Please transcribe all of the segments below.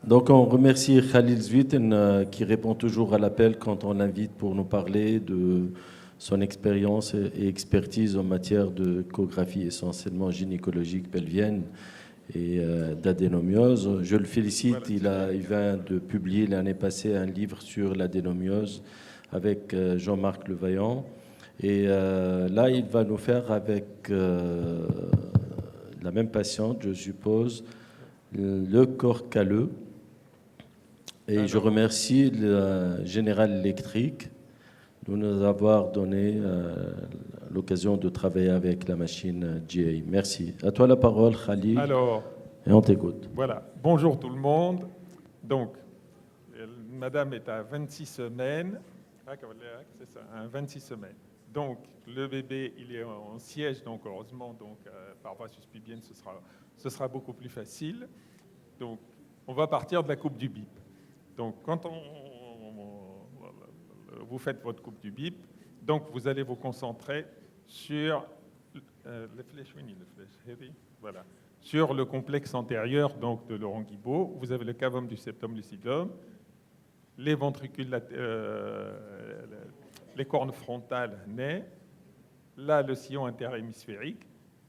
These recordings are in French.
Donc, on remercie Khalil Zwiten qui répond toujours à l'appel quand on l'invite pour nous parler de son expérience et expertise en matière de échographie essentiellement gynécologique pelvienne et d'adénomiose. Je le félicite, il vient de publier l'année passée un livre sur l'adénomiose avec Jean-Marc Levaillant. Et là, il va nous faire avec la même patiente, je suppose, le corps calleux. Et alors, je remercie le General Electric de nous avoir donné l'occasion de travailler avec la machine GA. Merci. À toi la parole, Khalil. Alors, et on t'écoute. Voilà. Bonjour tout le monde. Donc, madame est à 26 semaines. C'est ça, 26 semaines. Donc, le bébé, il est en siège, donc heureusement, donc, par voie suspibienne, ce sera beaucoup plus facile. Donc, on va partir de la coupe du bip. Donc, quand vous faites votre coupe du bip, donc vous allez vous concentrer sur les flèches, voilà, sur le complexe antérieur donc, de Laurent Guibault. Vous avez le cavum du septum lucidum, les ventricules, les cornes frontales nez, là le sillon interhémisphérique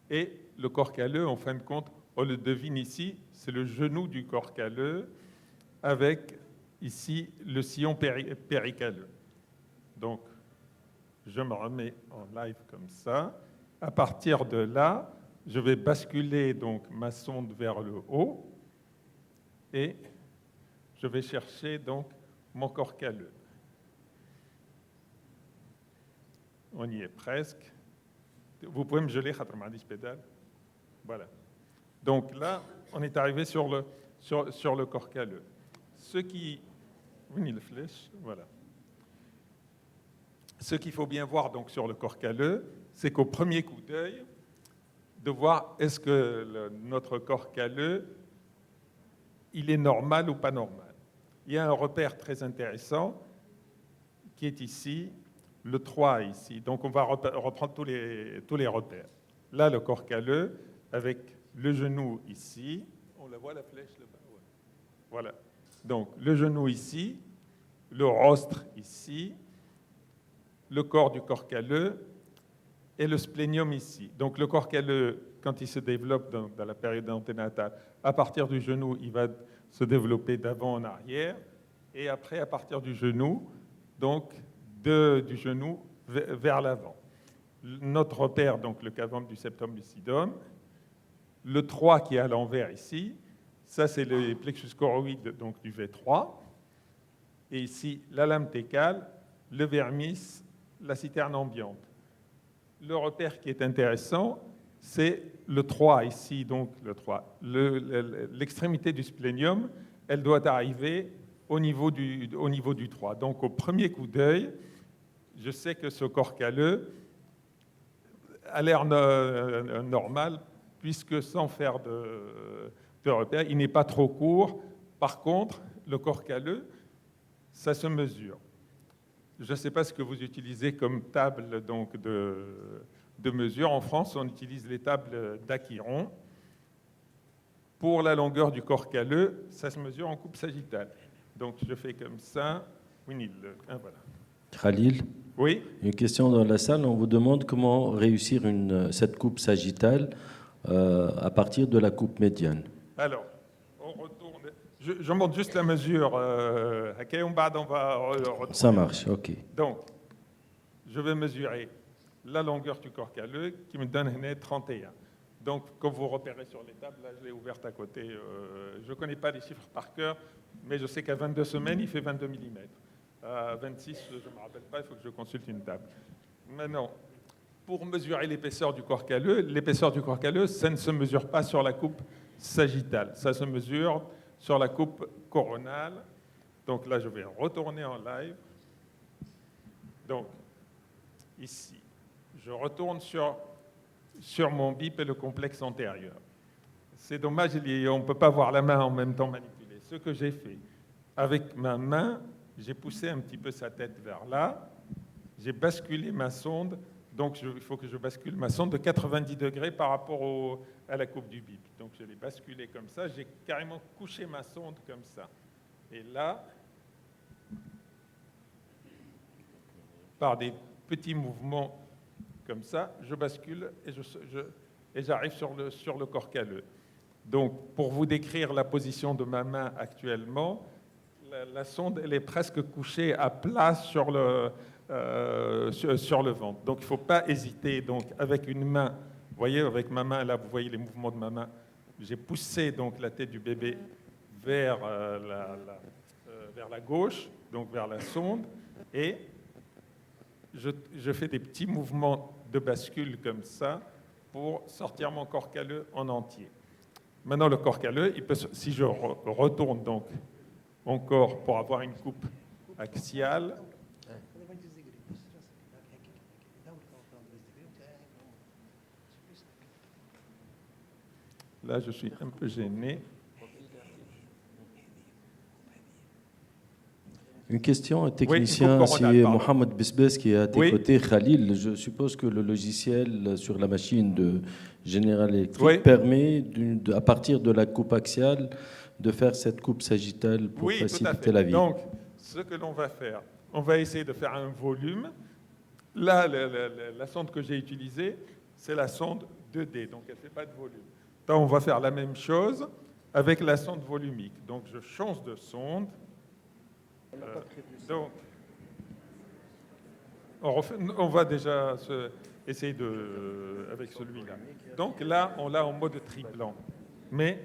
et le corps calleux, en fin de compte, on le devine ici, c'est le genou du corps calleux avec ici le sillon péricalleux. Donc, je me remets en live comme ça. À partir de là, je vais basculer donc ma sonde vers le haut et je vais chercher donc mon corps calleux. On y est presque. Vous pouvez me geler, pédale. Voilà. Donc là, on est arrivé sur le corps calleux. Ce qui... Voilà. Ce qu'il faut bien voir donc sur le corps calleux, c'est qu'au premier coup d'œil, de voir est-ce que notre corps calleux, il est normal ou pas normal. Il y a un repère très intéressant qui est ici, le 3 ici. Donc on va reprendre tous les repères. Là, le corps calleux, avec le genou ici. On la voit la flèche là-bas. Ouais. Voilà. Donc le genou ici, le rostre ici, le corps du corps calleux et le splénium ici. Donc le corps calleux, quand il se développe dans la période anténatale, à partir du genou, il va se développer d'avant en arrière, et après, à partir du genou, donc du genou vers l'avant. Notre repère, donc le cavum du septum lucidum, le 3 qui est à l'envers ici, ça c'est le plexus choroïde donc du V3, et ici la lame thécale, le vermis, la citerne ambiante. Le repère qui est intéressant, c'est le 3 ici, donc le 3. L'extrémité du splénium, elle doit arriver au niveau du 3. Donc au premier coup d'œil, je sais que ce corps calleux a l'air normal, puisque sans faire de repère, il n'est pas trop court. Par contre, le corps calleux, ça se mesure. Je ne sais pas ce que vous utilisez comme table donc, de mesure. En France, on utilise les tables d'Aquiron. Pour la longueur du corps calleux, ça se mesure en coupe sagittale. Donc, je fais comme ça. Voilà. Khalil, oui. Une question dans la salle. On vous demande comment réussir cette coupe sagittale à partir de la coupe médiane. Alors, on retourne. Je montre juste la mesure. On va ça marche, ok. Donc, je vais mesurer la longueur du corps calleux qui me donne 31. Donc, quand vous repérez sur les tables, là, je l'ai ouverte à côté. Je ne connais pas les chiffres par cœur, mais je sais qu'à 22 semaines, il fait 22 mm. À 26, je ne me rappelle pas, il faut que je consulte une table. Maintenant, pour mesurer l'épaisseur du corps calleux, ça ne se mesure pas sur la coupe sagittale. Ça se mesure sur la coupe coronale. Donc là, je vais retourner en live. Donc, ici, je retourne sur mon bip et le complexe antérieur. C'est dommage, on ne peut pas voir la main en même temps manipulée. Ce que j'ai fait, avec ma main, j'ai poussé un petit peu sa tête vers là, j'ai basculé ma sonde, donc il faut que je bascule ma sonde de 90 degrés par rapport à la coupe du bip. Donc je l'ai basculé comme ça, j'ai carrément couché ma sonde comme ça. Et là, par des petits mouvements comme ça, je bascule et j'arrive sur le corps calleux. Donc, pour vous décrire la position de ma main actuellement, la sonde elle est presque couchée à plat sur le ventre. Donc, il ne faut pas hésiter. Donc, avec une main, vous voyez, avec ma main, là, vous voyez les mouvements de ma main. J'ai poussé donc la tête du bébé vers la gauche, donc vers la sonde, et je fais des petits mouvements de bascule comme ça pour sortir mon corps calleux en entier. Maintenant, le corps calleux, si je retourne donc encore pour avoir une coupe axiale, là je suis un peu gêné. Une question, un technicien, oui, c'est Mohamed Bisbes qui est à tes côtés. Khalil, je suppose que le logiciel sur la machine de General Electric permet, à partir de la coupe axiale, de faire cette coupe sagittale pour faciliter la vie. Donc, ce que l'on va faire, on va essayer de faire un volume. Là, la sonde que j'ai utilisée, c'est la sonde 2D, donc elle ne fait pas de volume. Là, on va faire la même chose avec la sonde volumique. Donc, je change de sonde. Donc, on va déjà essayer avec celui-là. Donc là, on l'a en mode triplan. Mais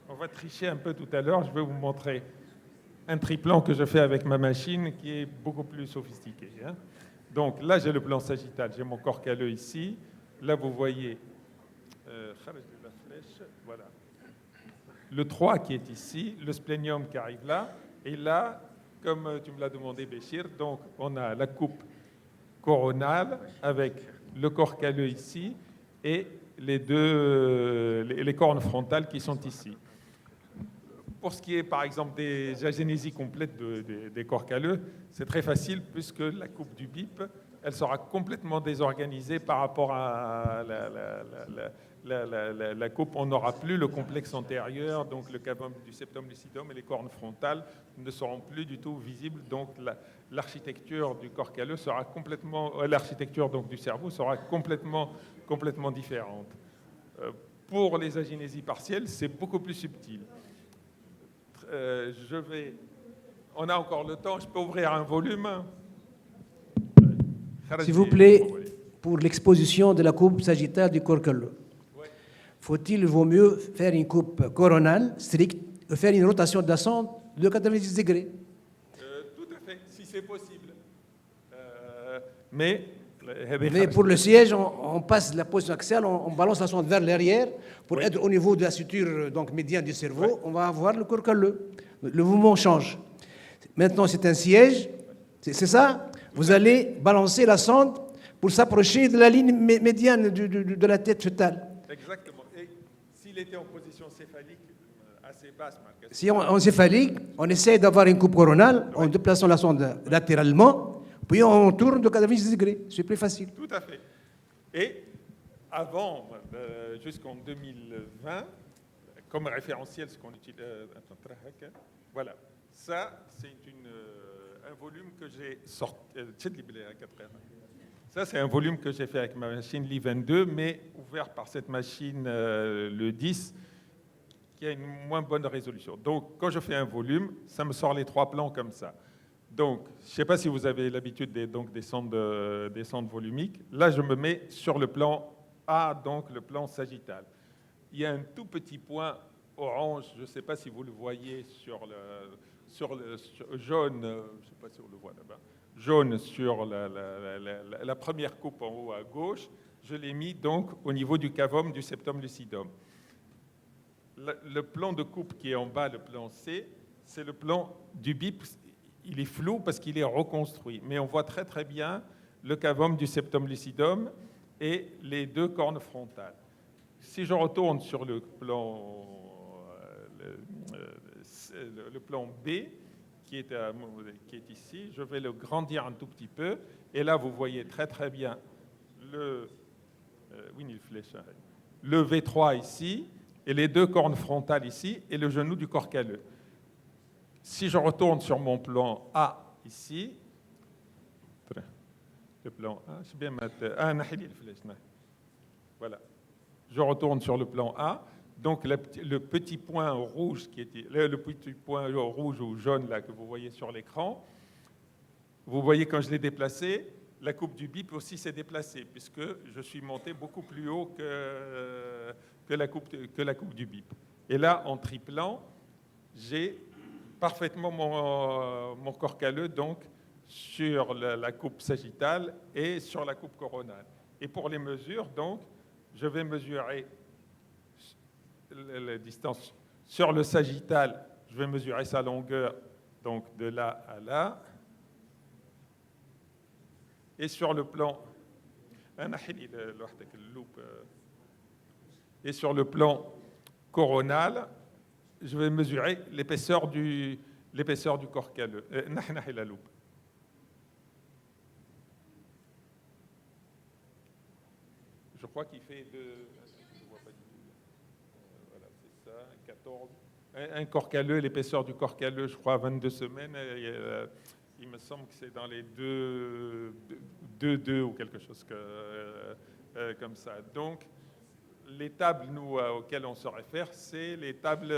on va tricher un peu tout à l'heure. Je vais vous montrer un triplan que je fais avec ma machine qui est beaucoup plus sophistiqué. Hein. Donc là, j'ai le plan sagittal. J'ai mon corps calleux ici. Là, vous voyez voilà. Le 3 qui est ici, le splénium qui arrive là. Et là, comme tu me l'as demandé, Béchir, donc on a la coupe coronale avec le corps calleux ici et les cornes frontales qui sont ici. Pour ce qui est, par exemple, des agénésies complètes des corps calleux, c'est très facile puisque la coupe du bip, elle sera complètement désorganisée par rapport à la coupe. On n'aura plus le complexe antérieur, donc le cavum du septum lucidum et les cornes frontales ne seront plus du tout visibles. Donc l'architecture du corps calleux sera complètement, l'architecture donc du cerveau sera complètement différente. Pour les agénésies partielles, c'est beaucoup plus subtil. On a encore le temps, je peux ouvrir un volume. S'il vous plaît, pour l'exposition de la coupe sagittale du corps calleux, vaut mieux faire une coupe coronale stricte et faire une rotation de la sonde de 90 degrés? Tout à fait, si c'est possible. Mais pour le siège, on passe la position axiale, on balance la sonde vers l'arrière pour être au niveau de la suture donc, médiane du cerveau. On va avoir le corps calleux. Le mouvement change. Maintenant, c'est un siège, c'est ça? Vous allez balancer la sonde pour s'approcher de la ligne médiane de la tête fœtale. Exactement. Et s'il était en position céphalique assez basse, si en céphalique, on essaie d'avoir une coupe coronale en déplaçant la sonde latéralement, puis on tourne de 90 degrés. C'est plus facile. Tout à fait. Et avant, jusqu'en 2020, comme référentiel, ce qu'on utilise. Voilà. Ça, c'est un volume que j'ai sorti. Ça, c'est un volume que j'ai fait avec ma machine Li-22, mais ouvert par cette machine, le 10, qui a une moins bonne résolution. Donc, quand je fais un volume, ça me sort les 3 plans comme ça. Donc, je ne sais pas si vous avez l'habitude des sondes volumiques. Là, je me mets sur le plan A, donc le plan sagittal. Il y a un tout petit point orange, je ne sais pas si vous le voyez sur le jaune, je ne sais pas si on le voit là-bas, jaune sur la première coupe en haut à gauche, je l'ai mis donc au niveau du cavum du septum lucidum. Le plan de coupe qui est en bas, le plan C, c'est le plan du bip. Il est flou parce qu'il est reconstruit, mais on voit très très bien le cavum du septum lucidum et les 2 cornes frontales. Si je retourne sur le plan B, qui est ici, je vais le grandir un tout petit peu, et là vous voyez très très bien le V3 ici, et les deux cornes frontales ici, et le genou du corps calleux. Si je retourne sur mon plan A ici, le plan A, je vais bien mettre... Voilà. Je retourne sur le plan A. Donc le petit point rouge qui était le petit point rouge ou jaune là que vous voyez sur l'écran, vous voyez quand je l'ai déplacé, la coupe du bip aussi s'est déplacée puisque je suis monté beaucoup plus haut que la coupe du bip. Et là, en triplant, j'ai parfaitement mon corps calleux donc sur la coupe sagittale et sur la coupe coronale. Et pour les mesures, donc, je vais mesurer la distance sur le sagittal, je vais mesurer sa longueur, donc de là à là. Et sur le plan, coronal, je vais mesurer l'épaisseur du corps calleux. Je crois qu'il fait voilà, c'est ça, 14. Un corps calleux, l'épaisseur du corps calleux, je crois, 22 semaines. Il me semble que c'est dans les 2 ou quelque chose comme ça. Donc, les tables auxquelles on se réfère, c'est les tables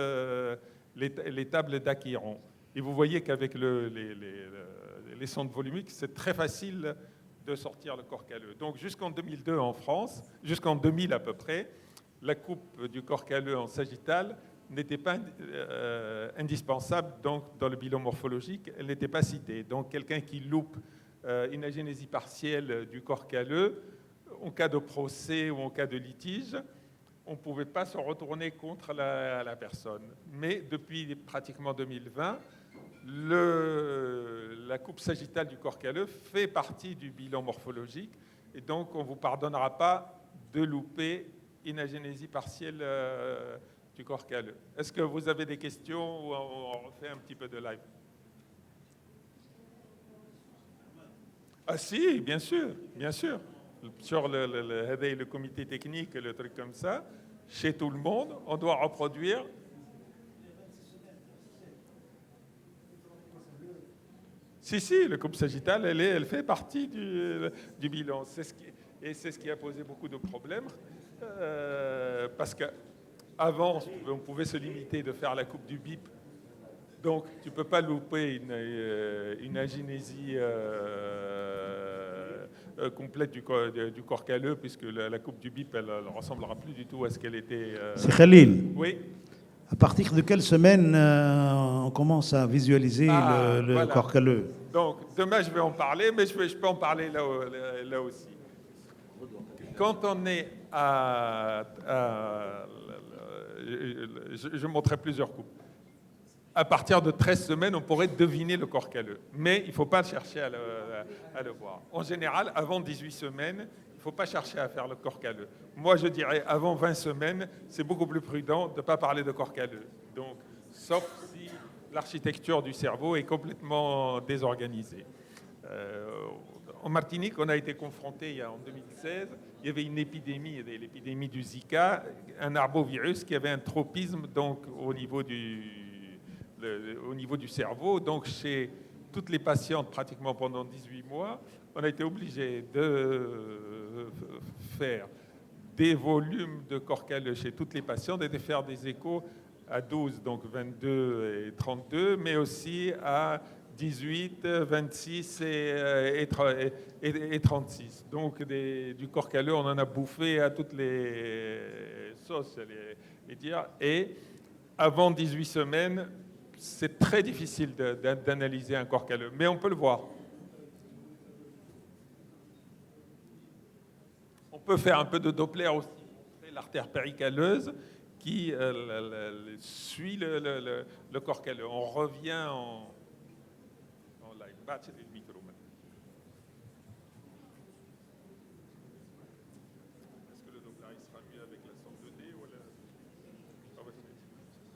d'Aquiron. Et vous voyez qu'avec les sondes volumiques, c'est très facile de sortir le corps calleux. Donc, jusqu'en 2002 en France, jusqu'en 2000 à peu près, la coupe du corps calleux en sagittal n'était pas indispensable donc, dans le bilan morphologique, elle n'était pas citée. Donc quelqu'un qui loupe une agénésie partielle du corps calleux, en cas de procès ou en cas de litige, on ne pouvait pas se retourner contre la personne. Mais depuis pratiquement 2020, la coupe sagittale du corps calleux fait partie du bilan morphologique et donc on ne vous pardonnera pas de louper une agénésie partielle du corps calleux. Est-ce que vous avez des questions ou on refait un petit peu de live? Ah si, bien sûr, bien sûr. Sur le comité technique, le truc comme ça, chez tout le monde, on doit reproduire. Si, le coupe sagittal, elle fait partie du bilan. C'est ce qui a posé beaucoup de problèmes, parce qu'avant, on pouvait se limiter de faire la coupe du bip. Donc, tu ne peux pas louper une agénésie complète du corps calleux, puisque la coupe du bip, elle ne ressemblera plus du tout à ce qu'elle était. C'est Khalil. Oui. À partir de quelle semaine on commence à visualiser le voilà. corps calleux? Donc, demain, je vais en parler, mais je peux en parler là aussi. Quand on est je montrerai plusieurs coupes. À partir de 13 semaines, on pourrait deviner le corps calleux. Mais il ne faut pas chercher à le voir. En général, avant 18 semaines, il ne faut pas chercher à faire le corps calleux. Moi, je dirais, avant 20 semaines, c'est beaucoup plus prudent de ne pas parler de corps calleux. Donc, sauf si l'architecture du cerveau est complètement désorganisée. En Martinique, on a été confronté en 2016, il y avait une épidémie, l'épidémie du Zika, un arbovirus qui avait un tropisme donc, au niveau du cerveau. Donc, chez toutes les patientes, pratiquement pendant 18 mois, on a été obligé de faire des volumes de corps calleux chez toutes les patientes et de faire des échos à 12, donc 22 et 32, mais aussi à 18, 26 et 36. Donc du corps calleux, on en a bouffé à toutes les sauces, les dire. Et avant 18 semaines, c'est très difficile d'analyser un corps calleux, mais on peut le voir. On peut faire un peu de Doppler aussi, l'artère péricalleuse qui suit le corps calleux. On revient en live. Batte le micro maintenant. Est-ce que le Doppler il sera mieux avec la sonde 2D ou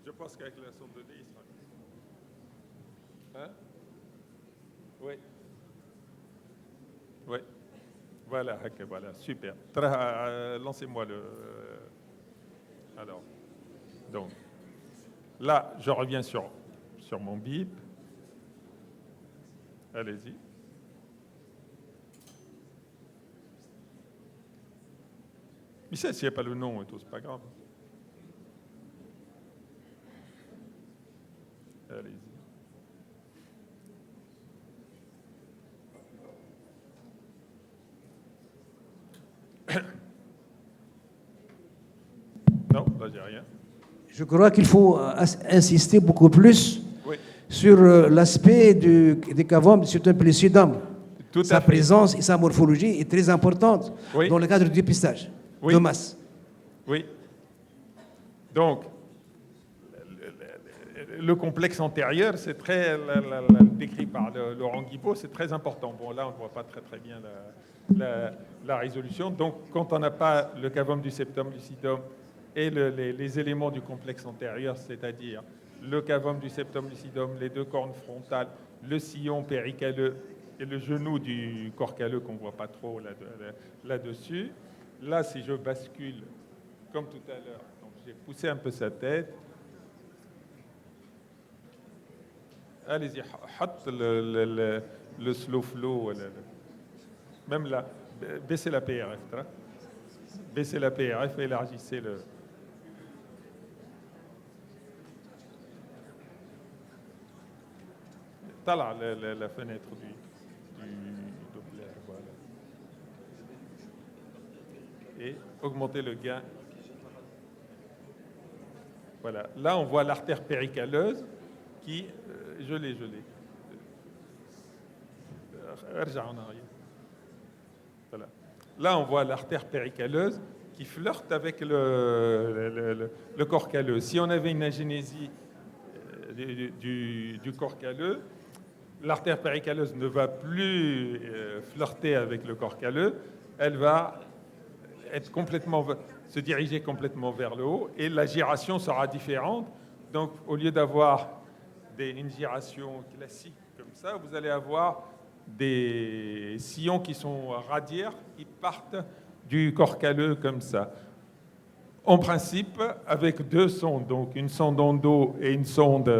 je pense qu'avec la sonde 2D, il sera mieux. Hein? Oui. Oui. Voilà, super. Lancez-moi Alors, donc, là, je reviens sur mon bip. Allez-y. Mais ça, s'il n'y a pas le nom et tout, c'est pas grave. Allez-y. Non, là, j'ai rien. Je crois qu'il faut insister beaucoup plus Oui, sur l'aspect des cavums du Septembre-Pellucidum. tout Sa à fait. présence et sa morphologie est très importante Oui. dans le cadre du dépistage Oui. de masse. Oui. Donc, le complexe antérieur, c'est très décrit par Laurent Guibaud, c'est très important. Bon, là, on ne voit pas très bien la résolution. Donc, quand on n'a pas le cavum du septum lucidum et les éléments du complexe antérieur, c'est-à-dire le cavum du septum lucidum, les deux cornes frontales, le sillon péricalleux et le genou du corps calleux qu'on ne voit pas trop là-dessus, là, si je bascule comme tout à l'heure, donc j'ai poussé un peu sa tête. Allez-y, le slow flow, même là, baissez la PRF, baissez la PRF et élargissez le... T'as là la fenêtre du Doppler, voilà. Et augmentez le gain. Voilà, là on voit l'artère péricaleuse qui... je l'ai. En arrière. Voilà. Là, on voit l'artère péricaleuse qui flirte avec le corps calleux. Si on avait une agénésie du corps calleux, l'artère péricaleuse ne va plus flirter avec le corps calleux, elle va se diriger complètement vers le haut et la gyration sera différente. Donc, au lieu d'avoir une gyration classique comme ça, vous allez avoir des sillons qui sont radiaires, qui partent du corps calleux comme ça. En principe, avec deux sondes, donc une sonde endo et une sonde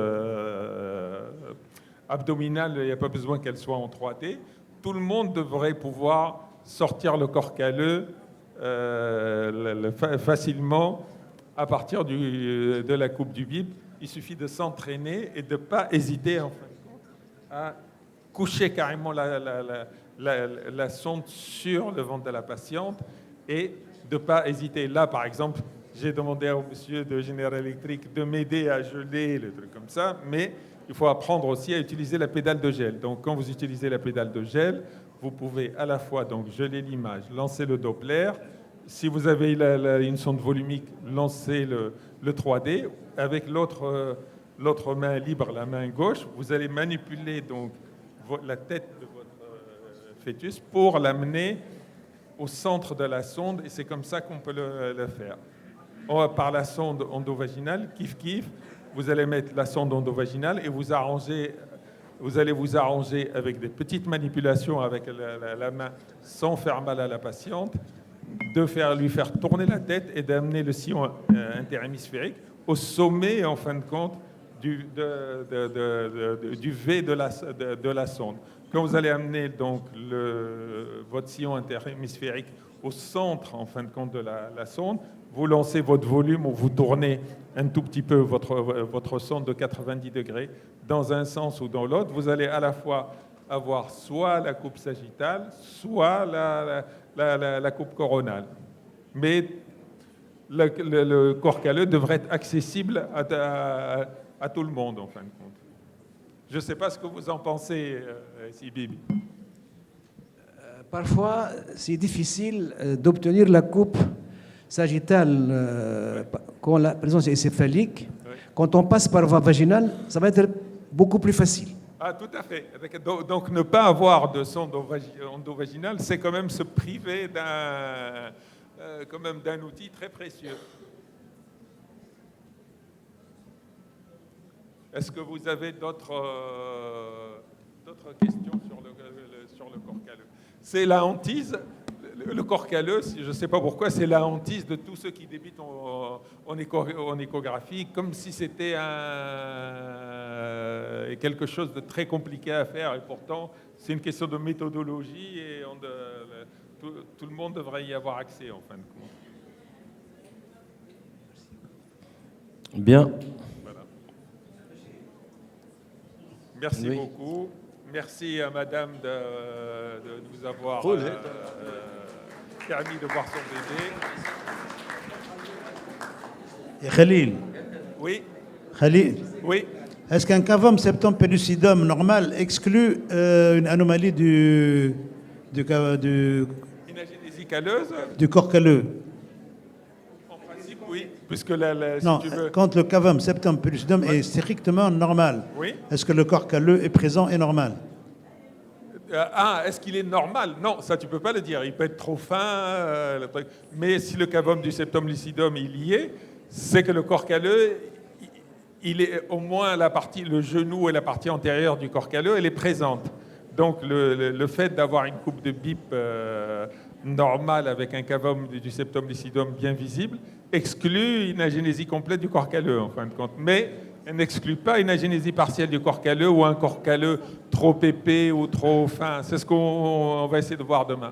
abdominale, il n'y a pas besoin qu'elle soit en 3D, tout le monde devrait pouvoir sortir le corps calleux facilement à partir de la coupe du bip. Il suffit de s'entraîner et de ne pas hésiter en fin de compte à coucher carrément la sonde sur le ventre de la patiente et de ne pas hésiter. Là, par exemple, j'ai demandé au monsieur de General Electric de m'aider à geler le truc comme ça, mais il faut apprendre aussi à utiliser la pédale de gel. Donc, quand vous utilisez la pédale de gel, vous pouvez à la fois donc, geler l'image, lancer le Doppler. Si vous avez une sonde volumique, lancez le 3D. Avec l'autre main libre, la main gauche, vous allez manipuler donc la tête de votre fœtus pour l'amener au centre de la sonde, et c'est comme ça qu'on peut le faire. Par la sonde endovaginale, kiff, vous allez mettre la sonde endovaginale et vous allez vous arranger avec des petites manipulations avec la main sans faire mal à la patiente, lui faire tourner la tête et d'amener le sillon interhémisphérique au sommet, en fin de compte, du V de la sonde. Quand vous allez amener donc votre sillon interhémisphérique au centre, en fin de compte, de la sonde, vous lancez votre volume ou vous tournez un tout petit peu votre sonde de 90 degrés dans un sens ou dans l'autre. Vous allez à la fois avoir soit la coupe sagittale, soit la coupe coronale. Mais le corps calleux devrait être accessible à tout le monde, en fin de compte. Je ne sais pas ce que vous en pensez, Sibibi. Parfois, c'est difficile d'obtenir la coupe sagittale quand la présence est céphalique. Oui. Quand on passe par voie vaginale, ça va être beaucoup plus facile. Ah, tout à fait. Donc, ne pas avoir de sonde endovaginale, c'est quand même se priver d'un outil très précieux. Est-ce que vous avez d'autres questions sur le corps calleux? C'est la hantise. Le corps calleux, je ne sais pas pourquoi, c'est la hantise de tous ceux qui débutent en échographie, comme si c'était quelque chose de très compliqué à faire. Et pourtant, c'est une question de méthodologie et tout le monde devrait y avoir accès, en fin de compte. Bien. Voilà. Merci Oui. beaucoup. Merci à madame de nous avoir permis de voir son bébé. Et Khalil, Oui, Khalil, oui. est-ce qu'un cavum septum pellucidum normal exclut une anomalie du Inagénésie calleuse, corps calleux? en principe, oui. Puisque si Non, tu veux... quand le cavum septum pellucidum est strictement normal, Oui. est-ce que le corps calleux est présent et normal? Est-ce qu'il est normal? Non, ça tu peux pas le dire. Il peut être trop fin, le truc. Mais si le cavum du septum lucidum il y est, c'est que le corps calleux, il est au moins le genou et la partie antérieure du corps calleux, elle est présente. Donc le fait d'avoir une coupe de bip normale avec un cavum du septum lucidum bien visible exclut une agénésie complète du corps calleux en fin de compte. Mais elle n'exclut pas une agénésie partielle du corps calleux ou un corps calleux trop épais ou trop fin. C'est ce qu'on va essayer de voir demain.